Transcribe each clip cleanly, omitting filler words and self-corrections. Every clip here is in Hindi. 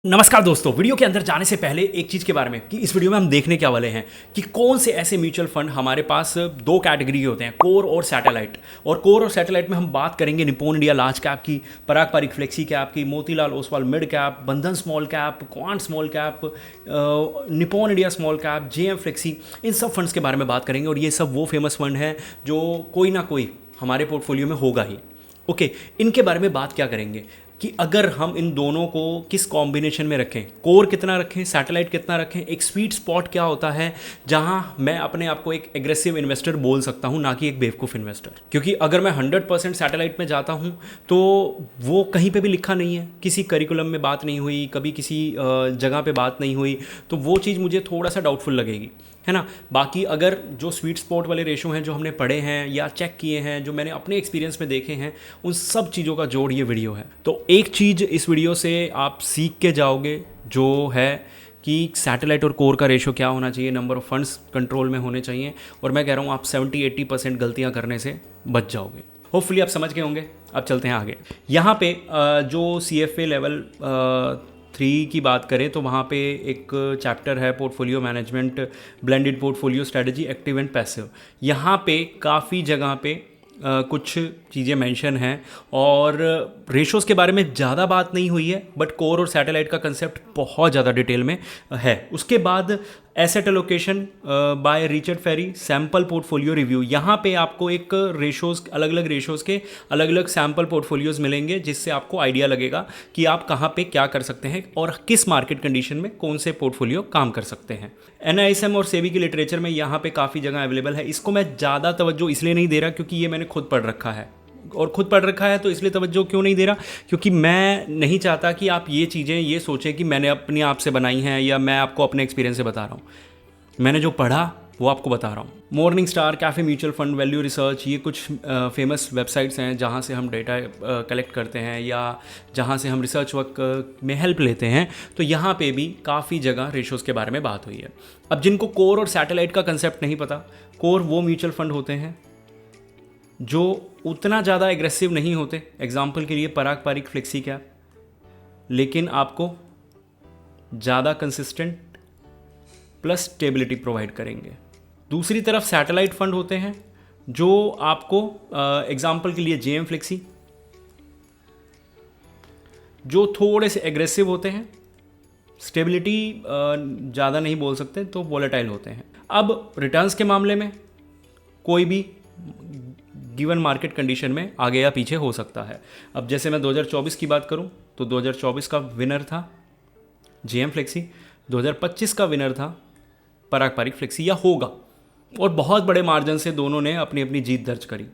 नमस्कार दोस्तों। वीडियो के अंदर जाने से पहले एक चीज़ के बारे में कि इस वीडियो में हम देखने क्या वाले हैं कि कौन से ऐसे म्यूचुअल फंड हमारे पास दो कैटेगरी के होते हैं, कोर और सैटेलाइट। और कोर और सैटेलाइट में हम बात करेंगे निप्पॉन इंडिया लार्ज कैप की, पराग पारिक फ्लेक्सी कैप की, Motilal Oswal mid cap, Bandhan small cap, quant small cap, Nippon India small cap, JM flexi. इन सब फंड्स के बारे में बात करेंगे और ये सब वो फेमस फंड हैं जो कोई ना कोई हमारे पोर्टफोलियो में होगा ही। ओके, इनके बारे में बात क्या करेंगे कि अगर हम इन दोनों को किस कॉम्बिनेशन में रखें, कोर कितना रखें, सैटेलाइट कितना रखें, एक स्वीट स्पॉट क्या होता है जहां मैं अपने आप को एक एग्रेसिव इन्वेस्टर बोल सकता हूं, ना कि एक बेवकूफ़ इन्वेस्टर। क्योंकि अगर मैं 100% सैटेलाइट में जाता हूं तो वो कहीं पे भी लिखा नहीं है, किसी करिकुलम में बात नहीं हुई, कभी किसी जगह पे बात नहीं हुई, तो वो चीज़ मुझे थोड़ा सा डाउटफुल लगेगी, है ना। बाकी अगर जो स्वीट स्पॉट वाले रेशो हैं जो हमने पढ़े हैं या चेक किए हैं, जो मैंने अपने एक्सपीरियंस में देखे हैं, उन सब चीज़ों का जोड़ ये वीडियो है। तो एक चीज़ इस वीडियो से आप सीख के जाओगे जो है कि सैटेलाइट और कोर का रेशो क्या होना चाहिए, नंबर ऑफ फंड्स कंट्रोल में होने चाहिए, और मैं कह रहा हूँ आप 70-80% गलतियाँ करने से बच जाओगे। होपफुली आप समझ गए होंगे। अब चलते हैं आगे। यहाँ पे जो CFA लेवल 3 की बात करें तो वहाँ पे एक चैप्टर है portfolio management, blended portfolio strategy, active and passive. यहाँ पे काफ़ी जगह पे कुछ चीज़ें मेंशन हैं और रेशोज़ के बारे में ज़्यादा बात नहीं हुई है, बट कोर और सैटेलाइट का कंसेप्ट बहुत ज़्यादा डिटेल में है। उसके बाद asset allocation by Richard Ferri, sample portfolio review. यहाँ पे आपको एक रेशोज़, अलग अलग रेशोज़ के अलग अलग सैम्पल पोर्टफोलियोज़ मिलेंगे, जिससे आपको आइडिया लगेगा कि आप कहाँ पे क्या कर सकते हैं और किस मार्केट कंडीशन में कौन से पोर्टफोलियो काम कर सकते हैं। NISM और सेबी की लिटरेचर में यहाँ पे काफ़ी जगह अवेलेबल है। इसको मैं ज़्यादा तवज्जो इसलिए नहीं दे रहा क्योंकि ये मैंने खुद पढ़ रखा है, और खुद पढ़ रखा है तो इसलिए तवज्जो क्यों नहीं दे रहा, क्योंकि मैं नहीं चाहता कि आप ये चीज़ें ये सोचें कि मैंने अपने आप से बनाई हैं या मैं आपको अपने एक्सपीरियंस से बता रहा हूँ। मैंने जो पढ़ा वो आपको बता रहा हूँ। Morning star, cafe mutual fund, value research, ये कुछ फेमस वेबसाइट्स हैं जहाँ से हम डेटा कलेक्ट करते हैं या जहाँ से हम रिसर्च वर्क में हेल्प लेते हैं। तो यहाँ पे भी काफ़ी जगह रेशोज़ के बारे में बात हुई है। अब जिनको कोर और सैटेलाइट का कंसेप्ट नहीं पता, कोर वो म्यूचुअल फंड होते हैं जो उतना ज़्यादा एग्रेसिव नहीं होते, एग्जाम्पल के लिए पराग पारिक फ्लेक्सी कैप, लेकिन आपको ज़्यादा कंसिस्टेंट प्लस स्टेबिलिटी प्रोवाइड करेंगे। दूसरी तरफ सैटेलाइट फंड होते हैं जो आपको एग्जाम्पल के लिए जेएम फ्लेक्सी, जो थोड़े से एग्रेसिव होते हैं, स्टेबिलिटी ज़्यादा नहीं बोल सकते, तो वॉलेटाइल होते हैं। अब रिटर्न्स के मामले में कोई भी गिवन मार्केट कंडीशन में आगे या पीछे हो सकता है। अब जैसे मैं 2024 की बात करूं तो 2024 का विनर था जेएम फ्लेक्सी, 2025 का विनर था पराग पारिक फ्लेक्सी, या होगा, और बहुत बड़े मार्जिन से दोनों ने अपनी अपनी जीत दर्ज करी।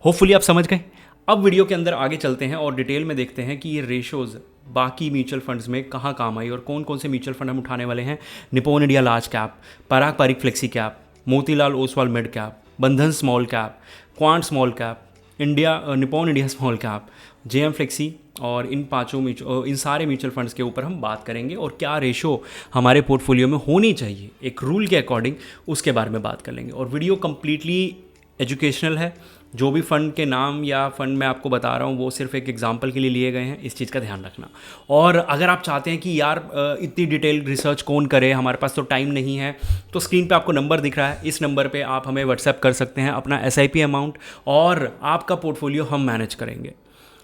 होपफुली आप समझ गए। अब वीडियो के अंदर आगे चलते हैं और डिटेल में देखते हैं कि ये रेशोज़ बाकी म्यूचुअल फंड्स में कहाँ काम आई और कौन कौन से म्यूचुअल फंड हम उठाने वाले हैं। Nippon India large cap, Parag Parikh flexi cap, Motilal Oswal mid cap, Bandhan small cap, quant small cap, Nippon India small cap, JM flexi, और इन सारे म्यूचुअल फंड्स के ऊपर हम बात करेंगे और क्या रेशो हमारे पोर्टफोलियो में होनी चाहिए एक रूल के अकॉर्डिंग, उसके बारे में बात कर लेंगे। और वीडियो कम्प्लीटली एजुकेशनल है। जो भी फ़ंड के नाम या फ़ंड मैं आपको बता रहा हूँ वो सिर्फ एक एग्जांपल के लिए लिए गए हैं, इस चीज़ का ध्यान रखना। और अगर आप चाहते हैं कि यार इतनी डिटेल रिसर्च कौन करे, हमारे पास तो टाइम नहीं है, तो स्क्रीन पे आपको नंबर दिख रहा है, इस नंबर पे आप हमें व्हाट्सएप कर सकते हैं अपना SIP अमाउंट, और आपका पोर्टफोलियो हम मैनेज करेंगे।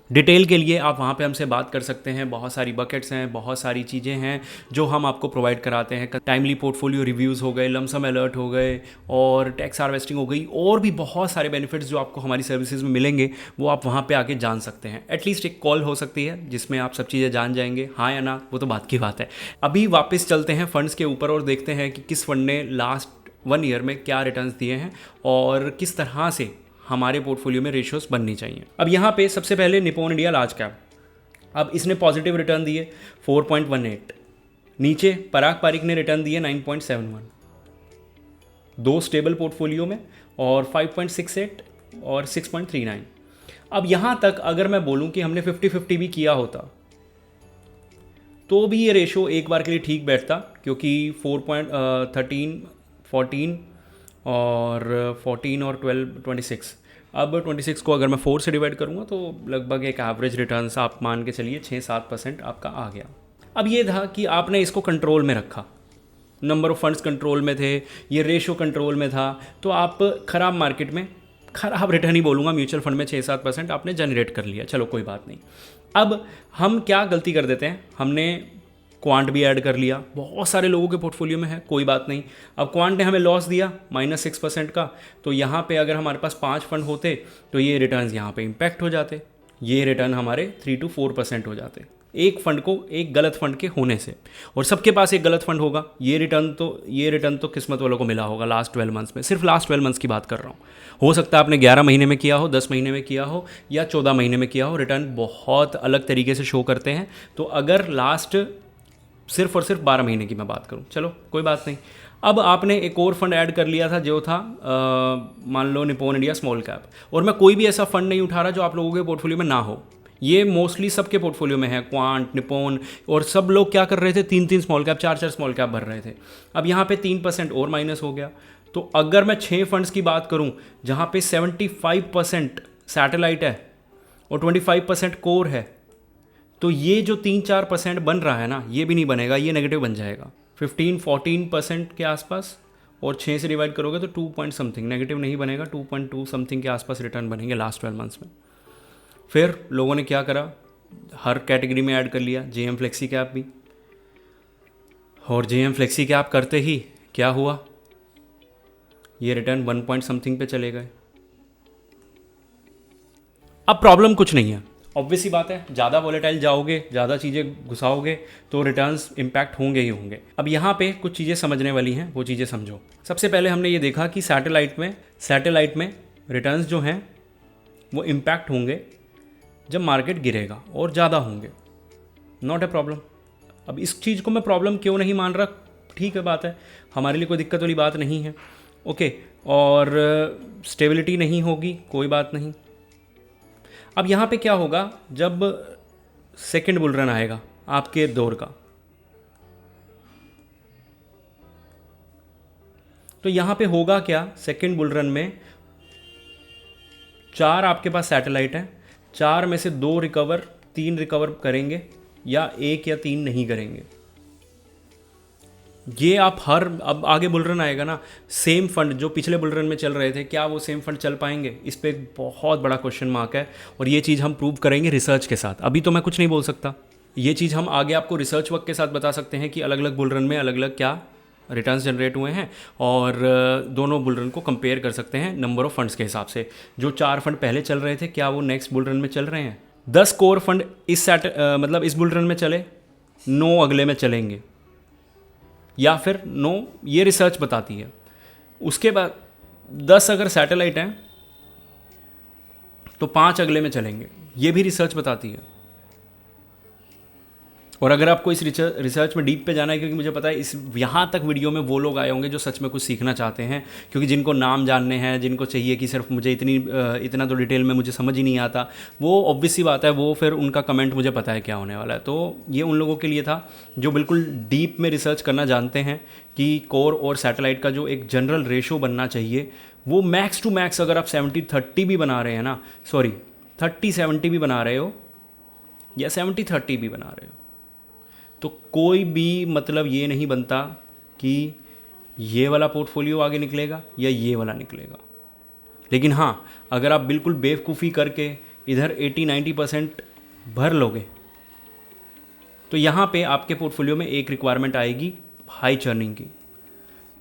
डिटेल के लिए आप वहाँ पे हमसे बात कर सकते हैं। बहुत सारी बकेट्स हैं, बहुत सारी चीज़ें हैं जो हम आपको प्रोवाइड कराते हैं। टाइमली पोर्टफोलियो रिव्यूज़ हो गए, लमसम अलर्ट हो गए, और टैक्स हार्वेस्टिंग हो गई, और भी बहुत सारे बेनिफिट्स जो आपको हमारी सर्विसेज में मिलेंगे वो आप वहाँ पे आके जान सकते हैं। एटलीस्ट एक कॉल हो सकती है जिसमें आप सब चीज़ें जान जाएंगे, हाँ या ना, वो तो बात की बात है। अभी वापस चलते हैं फंड्स के ऊपर और देखते हैं कि किस फंड ने लास्ट 1 ईयर में क्या रिटर्न्स दिए हैं और किस तरह से हमारे पोर्टफोलियो में रेशियोज बननी चाहिए। अब यहाँ पे सबसे पहले निप्पॉन इंडिया लार्ज कैप, अब इसने पॉजिटिव रिटर्न दिए 4.18। नीचे पराग पारिक ने रिटर्न दिए 9.71, दो स्टेबल पोर्टफोलियो में, और 5.68 और 6.39। अब यहाँ तक अगर मैं बोलूँ कि हमने 50-50 भी किया होता तो भी ये रेशो एक बार के लिए ठीक बैठता, क्योंकि 4.13, 14 और 14 और 12, 26, अब 26 को अगर मैं 4 से डिवाइड करूँगा तो लगभग एक एवरेज रिटर्न्स आप मान के चलिए 6-7% आपका आ गया। अब ये था कि आपने इसको कंट्रोल में रखा, नंबर ऑफ़ फंड्स कंट्रोल में थे, ये रेशो कंट्रोल में था, तो आप ख़राब मार्केट में ख़राब रिटर्न ही बोलूँगा, म्यूचुअल फंड में 6-7% आपने जनरेट कर लिया, चलो कोई बात नहीं। अब हम क्या गलती कर देते हैं, हमने क्वांट भी ऐड कर लिया, बहुत सारे लोगों के पोर्टफोलियो में है, कोई बात नहीं। अब क्वांट ने हमें लॉस दिया -6% का, तो यहाँ पे अगर हमारे पास 5 फंड होते तो ये रिटर्न्स यहाँ पे इम्पैक्ट हो जाते, ये रिटर्न हमारे 3-4% हो जाते एक फंड को, एक गलत फंड के होने से। और सबके पास एक गलत फंड होगा, ये रिटर्न तो किस्मत वालों को मिला होगा लास्ट 12 मंथ्स में, सिर्फ लास्ट 12 मंथ्स की बात कर रहा हूँ। हो सकता है आपने 11 महीने में किया हो, 10 महीने में किया हो या 14 महीने में किया हो, रिटर्न बहुत अलग तरीके से शो करते हैं। तो अगर लास्ट सिर्फ और सिर्फ 12 महीने की मैं बात करूं, चलो कोई बात नहीं। अब आपने एक और फंड ऐड कर लिया था जो था मान लो निप्पॉन इंडिया स्मॉल कैप, और मैं कोई भी ऐसा फंड नहीं उठा रहा जो आप लोगों के पोर्टफोलियो में ना हो, ये मोस्टली सबके पोर्टफोलियो में है, क्वांट, निप्पॉन, और सब लोग क्या कर रहे थे, 3-3 स्मॉल कैप, 4-4 स्मॉल कैप भर रहे थे। अब यहाँ पे 3% और माइनस हो गया। तो अगर मैं 6 फंड्स की बात करूँ जहाँ पे 75% सैटेलाइट है और 25% कोर है, तो ये जो 3-4% बन रहा है ना, ये भी नहीं बनेगा, ये नेगेटिव बन जाएगा 15-14% के आसपास, और 6 से डिवाइड करोगे तो 2 पॉइंट समथिंग, नेगेटिव नहीं बनेगा, 2.2 समथिंग के आसपास रिटर्न बनेंगे लास्ट 12 मंथ्स में। फिर लोगों ने क्या करा, हर कैटेगरी में ऐड कर लिया, जेएम फ्लेक्सी कैप भी, और जेएम फ्लेक्सी कैप करते ही क्या हुआ, ये रिटर्न 1 पॉइंट समथिंग पे चले गए। अब प्रॉब्लम कुछ नहीं है, ऑब्वियस ही बात है, ज़्यादा वॉलेटाइल जाओगे, ज़्यादा चीज़ें घुसाओगे तो रिटर्न्स इम्पैक्ट होंगे ही होंगे। अब यहाँ पे कुछ चीज़ें समझने वाली हैं, वो चीज़ें समझो। सबसे पहले हमने ये देखा कि सैटेलाइट में रिटर्न्स जो हैं वो इम्पैक्ट होंगे जब मार्केट गिरेगा, और ज़्यादा होंगे, नॉट ए प्रॉब्लम। अब इस चीज़ को मैं प्रॉब्लम क्यों नहीं मान रहा, ठीक है, बात है, हमारे लिए कोई दिक्कत वाली बात नहीं है, ओके। और स्टेबिलिटी नहीं होगी, कोई बात नहीं। अब यहाँ पे क्या होगा, जब सेकंड बुल रन आएगा आपके दौर का, तो यहाँ पे होगा क्या, सेकंड बुल रन में 4 आपके पास सैटेलाइट है, 4 में से 2 रिकवर, 3 रिकवर करेंगे, या 1 या 3 नहीं करेंगे। ये आप अब आगे बुल रन आएगा ना, सेम फंड जो पिछले बुल रन में चल रहे थे, क्या वो सेम फंड चल पाएंगे, इस पे एक बहुत बड़ा क्वेश्चन मार्क है। और ये चीज़ हम प्रूव करेंगे रिसर्च के साथ, अभी तो मैं कुछ नहीं बोल सकता। ये चीज़ हम आगे आपको रिसर्च वर्क के साथ बता सकते हैं कि अलग अलग बुल रन में अलग अलग क्या रिटर्न्स जनरेट हुए हैं, और दोनों बुल रन को कंपेयर कर सकते हैं नंबर ऑफ फंड्स के हिसाब से। जो 4 फंड पहले चल रहे थे, क्या वो नेक्स्ट बुल रन में चल रहे हैं, 10 कोर फंड मतलब इस बुल रन में चले, 9 अगले में चलेंगे, या फिर 9, ये रिसर्च बताती है। उसके बाद 10 अगर सैटेलाइट हैं तो 5 अगले में चलेंगे, ये भी रिसर्च बताती है। और अगर आपको इस रिसर्च में डीप पे जाना है, क्योंकि मुझे पता है इस यहाँ तक वीडियो में वो लोग आए होंगे जो सच में कुछ सीखना चाहते हैं, क्योंकि जिनको नाम जानने हैं, जिनको चाहिए कि सिर्फ मुझे इतना तो डिटेल में मुझे समझ ही नहीं आता, वो ऑब्वियस सी बात है, वो फिर उनका कमेंट मुझे पता है क्या होने वाला है। तो ये उन लोगों के लिए था जो बिल्कुल डीप में रिसर्च करना जानते हैं कि कोर और सैटेलाइट का जो एक जनरल रेशो बनना चाहिए, वो मैक्स टू मैक्स, अगर आप 70-30 भी बना रहे हैं ना, सॉरी 30-70 भी बना रहे हो या 70-30 भी बना रहे हो, तो कोई भी मतलब ये नहीं बनता कि ये वाला पोर्टफोलियो आगे निकलेगा या ये वाला निकलेगा। लेकिन हाँ, अगर आप बिल्कुल बेवकूफ़ी करके इधर 80-90% भर लोगे, तो यहाँ पे आपके पोर्टफोलियो में एक रिक्वायरमेंट आएगी हाई चर्निंग की,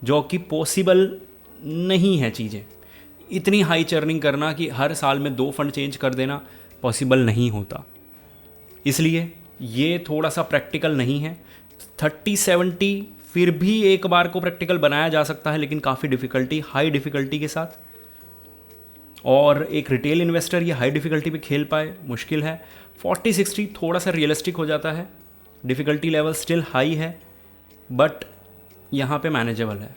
जो कि पॉसिबल नहीं है। चीज़ें इतनी हाई चर्निंग करना कि हर साल में 2 फंड चेंज कर देना पॉसिबल नहीं होता, इसलिए ये थोड़ा सा प्रैक्टिकल नहीं है। 30-70 फिर भी एक बार को प्रैक्टिकल बनाया जा सकता है, लेकिन काफ़ी हाई डिफ़िकल्टी के साथ, और एक रिटेल इन्वेस्टर ये हाई डिफ़िकल्टी पे खेल पाए, मुश्किल है। 40-60 थोड़ा सा रियलिस्टिक हो जाता है, डिफ़िकल्टी लेवल स्टिल हाई है, बट यहाँ पे मैनेजेबल है।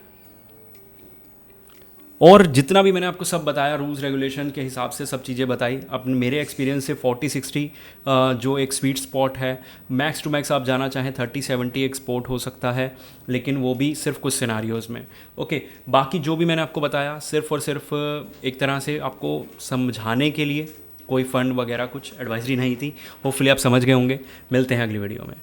और जितना भी मैंने आपको सब बताया रूल्स रेगुलेशन के हिसाब से सब चीज़ें बताई, अपने मेरे एक्सपीरियंस से 40-60 जो एक स्वीट स्पॉट है, मैक्स टू मैक्स आप जाना चाहें 30-70 एक स्पॉट हो सकता है, लेकिन वो भी सिर्फ कुछ सिनारियोज़ में। ओके, बाकी जो भी मैंने आपको बताया सिर्फ और सिर्फ एक तरह से आपको समझाने के लिए, कोई फ़ंड वगैरह कुछ एडवाइजरी नहीं थी। होपफुली आप समझ गए होंगे। मिलते हैं अगली वीडियो में।